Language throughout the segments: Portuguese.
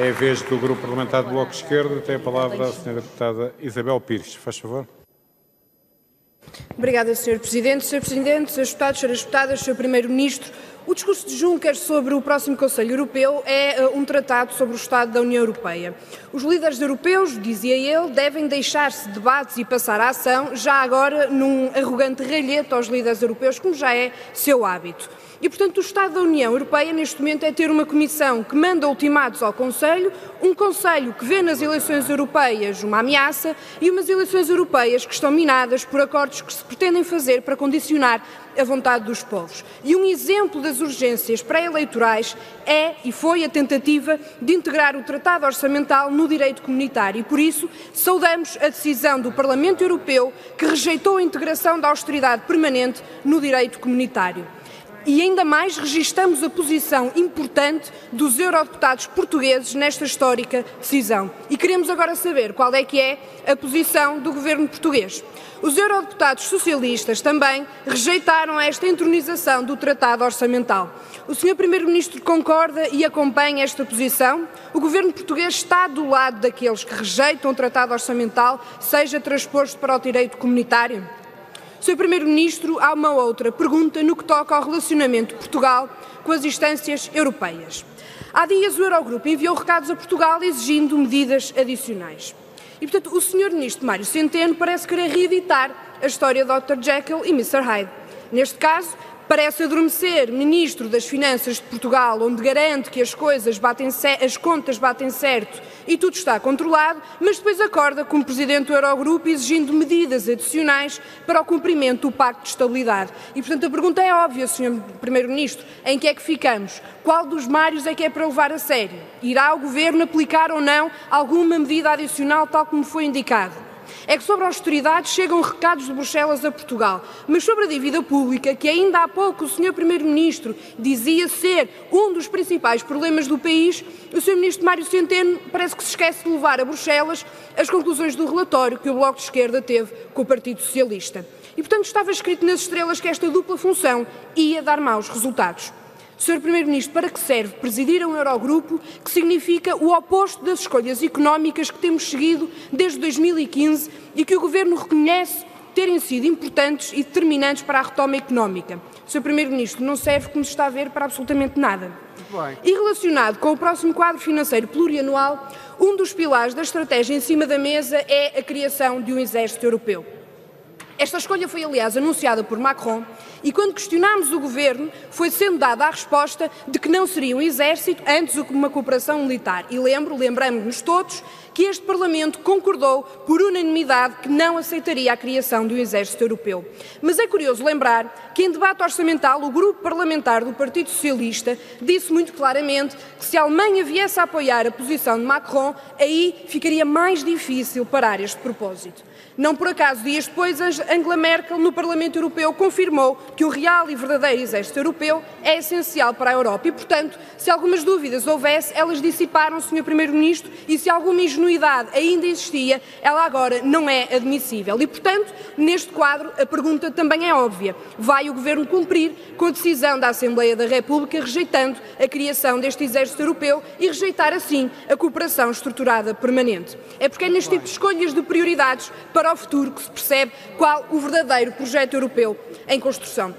É a vez do Grupo Parlamentar do Bloco de Esquerda. Tem a palavra a Sra. Deputada Isabel Pires. Faz favor. Obrigada, Sr. Presidente. Sr. Presidente, Srs. Deputados, Sras. Deputadas, Sr. Primeiro-Ministro, o discurso de Juncker sobre o próximo Conselho Europeu é um tratado sobre o Estado da União Europeia. Os líderes europeus, dizia ele, devem deixar-se de debates e passar à ação, já agora num arrogante ralhete aos líderes europeus, como já é seu hábito. E, portanto, o Estado da União Europeia, neste momento, é ter uma Comissão que manda ultimatos ao Conselho, um Conselho que vê nas eleições europeias uma ameaça e umas eleições europeias que estão minadas por acordos que se pretendem fazer para condicionar a vontade dos povos. E um exemplo das urgências pré-eleitorais é e foi a tentativa de integrar o Tratado Orçamental no direito comunitário e, por isso, saudamos a decisão do Parlamento Europeu que rejeitou a integração da austeridade permanente no direito comunitário. E ainda mais registamos a posição importante dos eurodeputados portugueses nesta histórica decisão. E queremos agora saber qual é que é a posição do governo português. Os eurodeputados socialistas também rejeitaram esta entronização do Tratado Orçamental. O Sr. Primeiro-Ministro concorda e acompanha esta posição? O governo português está do lado daqueles que rejeitam o Tratado Orçamental, seja transposto para o direito comunitário? Sr. Primeiro-Ministro, há uma outra pergunta no que toca ao relacionamento de Portugal com as instâncias europeias. Há dias o Eurogrupo enviou recados a Portugal exigindo medidas adicionais. E, portanto, o Sr. Ministro Mário Centeno parece querer reeditar a história de Dr. Jekyll e Mr. Hyde. Neste caso, parece adormecer Ministro das Finanças de Portugal, onde garante que as contas batem certo e tudo está controlado, mas depois acorda como Presidente do Eurogrupo exigindo medidas adicionais para o cumprimento do Pacto de Estabilidade. E, portanto, a pergunta é óbvia, Sr. Primeiro-Ministro, em que é que ficamos? Qual dos Mários é que é para levar a sério? Irá o Governo aplicar ou não alguma medida adicional, tal como foi indicado? É que sobre a austeridade chegam recados de Bruxelas a Portugal, mas sobre a dívida pública, que ainda há pouco o Sr. Primeiro-Ministro dizia ser um dos principais problemas do país, o Sr. Ministro Mário Centeno parece que se esquece de levar a Bruxelas as conclusões do relatório que o Bloco de Esquerda teve com o Partido Socialista. E, portanto, estava escrito nas estrelas que esta dupla função ia dar maus resultados. Sr. Primeiro-Ministro, para que serve presidir um Eurogrupo que significa o oposto das escolhas económicas que temos seguido desde 2015 e que o Governo reconhece terem sido importantes e determinantes para a retoma económica? Sr. Primeiro-Ministro, não serve, como se está a ver, para absolutamente nada. E relacionado com o próximo quadro financeiro plurianual, um dos pilares da estratégia em cima da mesa é a criação de um exército europeu. Esta escolha foi, aliás, anunciada por Macron e, quando questionámos o Governo, foi sendo dada a resposta de que não seria um exército, antes uma cooperação militar. E lembramos-nos todos que este Parlamento concordou por unanimidade que não aceitaria a criação de um exército europeu. Mas é curioso lembrar que, em debate orçamental, o grupo parlamentar do Partido Socialista disse muito claramente que, se a Alemanha viesse a apoiar a posição de Macron, aí ficaria mais difícil parar este propósito. Não por acaso, dias depois, Angela Merkel, no Parlamento Europeu, confirmou que o real e verdadeiro exército europeu é essencial para a Europa e, portanto, se algumas dúvidas houvesse, elas dissiparam, Sr. Primeiro-Ministro, e se alguma ingenuidade ainda existia, ela agora não é admissível. E, portanto, neste quadro, a pergunta também é óbvia. Vai o Governo cumprir com a decisão da Assembleia da República rejeitando a criação deste exército europeu e rejeitar, assim, a cooperação estruturada permanente? É porque é neste tipo de escolhas de prioridades para o futuro que se percebe qual o verdadeiro projeto europeu em construção.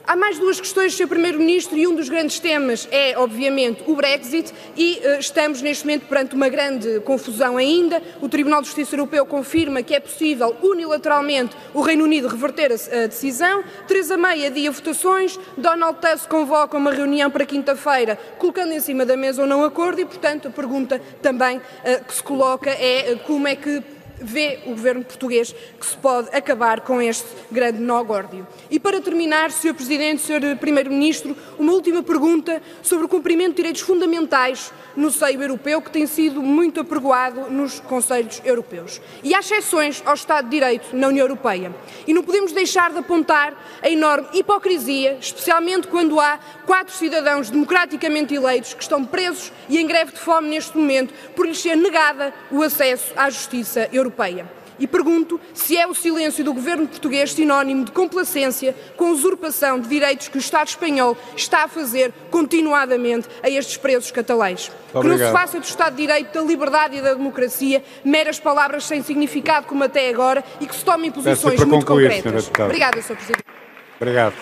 Há mais duas questões, Sr. Primeiro-Ministro, e um dos grandes temas é, obviamente, o Brexit e estamos neste momento perante uma grande confusão ainda. O Tribunal de Justiça Europeu confirma que é possível unilateralmente o Reino Unido reverter a decisão. Theresa May adia votações, Donald Tusk convoca uma reunião para quinta-feira, colocando em cima da mesa um não acordo e, portanto, a pergunta também que se coloca é como é que vê o Governo português que se pode acabar com este grande nó-górdio. E para terminar, Sr. Presidente, Sr. Primeiro-Ministro, uma última pergunta sobre o cumprimento de direitos fundamentais no seio europeu, que tem sido muito apregoado nos Conselhos Europeus. E há exceções ao Estado de Direito na União Europeia. E não podemos deixar de apontar a enorme hipocrisia, especialmente quando há 4 cidadãos democraticamente eleitos que estão presos e em greve de fome neste momento por lhes ser negada o acesso à justiça europeia. E pergunto se é o silêncio do governo português sinónimo de complacência com a usurpação de direitos que o Estado espanhol está a fazer continuadamente a estes presos catalães. Que não se faça do Estado de Direito, da liberdade e da democracia meras palavras sem significado como até agora e que se tomem posições muito concretas. Obrigada, Sr. Presidente. Obrigado.